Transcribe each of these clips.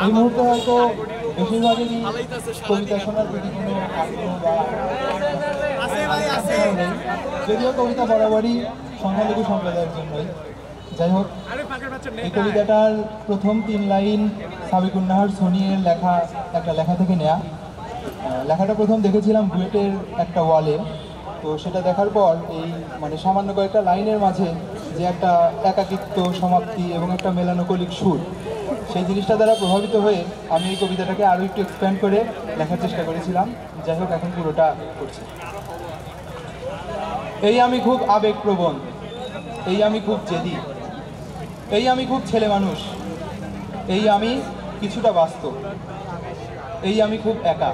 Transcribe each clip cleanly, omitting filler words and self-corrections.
এই মুহূর্তে হয়তো বেশিরভাগেরই কবিতা শোনার প্রতি কোনো আগ্রহ বা নেই, যদিও কবিতা বরাবরই সংখ্যালঘু সম্প্রদায়ের জন্যই। যাই হোক, এই কবিতাটার প্রথম 3 লাইন সাবিকুন্নাহার সোনিয়ের লেখা একটা লেখা থেকে নেয়া। লেখাটা প্রথম দেখেছিলাম বুয়েটের একটা ওয়ালে। তো সেটা দেখার পর এই সামান্য কয়েকটা লাইনের মাঝে যে একটা একাকিত্ব, সমাপ্তি এবং একটা মেলানোকলিক সুর, সেই জিনিসটা দ্বারা প্রভাবিত হয়ে আমি এই কবিতাটাকে আরও একটু এক্সপ্যান্ড করে লেখার চেষ্টা করেছিলাম। যাই হোক, এখন পুরোটা করছি। এই আমি খুব আবেগপ্রবণ, এই আমি খুব জেদি, এই আমি খুব ছেলে মানুষ, এই আমি কিছুটা বাস্তব, এই আমি খুব একা,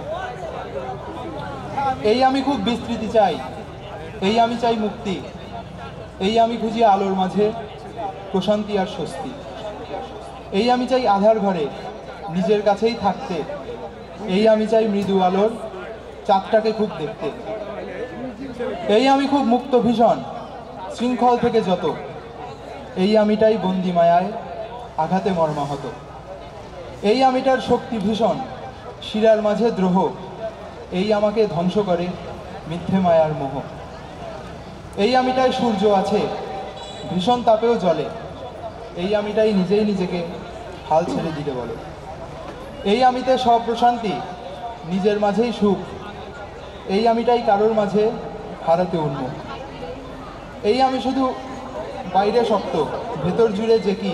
এই আমি খুব বিস্তৃতি চাই, এই আমি চাই মুক্তি, এই আমি খুঁজি আলোর মাঝে প্রশান্তি আর স্বস্তি, এই আমি চাই আধার ঘরে নিজের কাছেই থাকতে, এই আমি চাই মৃদু আলোর চাঁদটাকে খুব দেখতে, এই আমি খুব মুক্ত ভীষণ শৃঙ্খল থেকে যত, এই আমিটাই বন্দি মায়ায় আঘাতে মর্মাহত, এই আমিটার শক্তি ভীষণ শিরার মাঝে দ্রোহ, এই আমাকে ধ্বংস করে মিথ্যে মায়ার মোহ, এই আমিটাই সূর্য আছে ভীষণ তাপেও জ্বলে, এই আমিটাই নিজেই নিজেকে হাল ছেড়ে দিতে বলে, এই আমিতে সব প্রশান্তি নিজের মাঝেই সুখ, এই আমিটাই কারোর মাঝে হারাতে উন্মুখ, এই আমি শুধু বাইরে শক্ত ভেতর জুড়ে যে কি,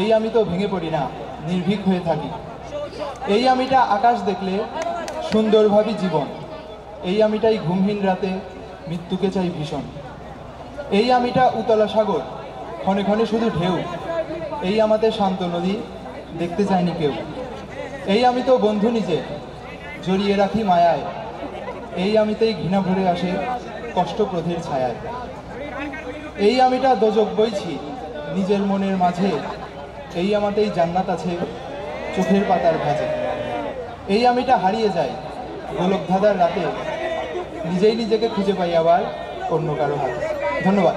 এই আমি তো ভেঙে পড়ি না, নির্ভীক হয়ে থাকি, এই আমিটা আকাশ দেখলে সুন্দর ভাবি জীবন, এই আমিটাই ঘুমহীন রাতে মৃত্যুকে চাই ভীষণ, এই আমিটা উতলা সাগর ক্ষণে ক্ষণে শুধু ঢেউ, এই আমাতে শান্ত নদী দেখতে চায়নি কেউ, এই আমি তো বন্ধু নিজে জড়িয়ে রাখি মায়ায়, এই আমিতেই ঘৃণা ভরে আসে কষ্টপ্রধের ছায়ায়, এই আমিটা দোজক বইছি নিজের মনের মাঝে, এই আমাতেই জান্নাত আছে চোখের পাতার ভাঁজে, এই আমিটা হারিয়ে যায় গোলকধাঁধার রাতে, নিজেই নিজেকে খুঁজে পাই আবার অন্য কারো হাতে। ধন্যবাদ।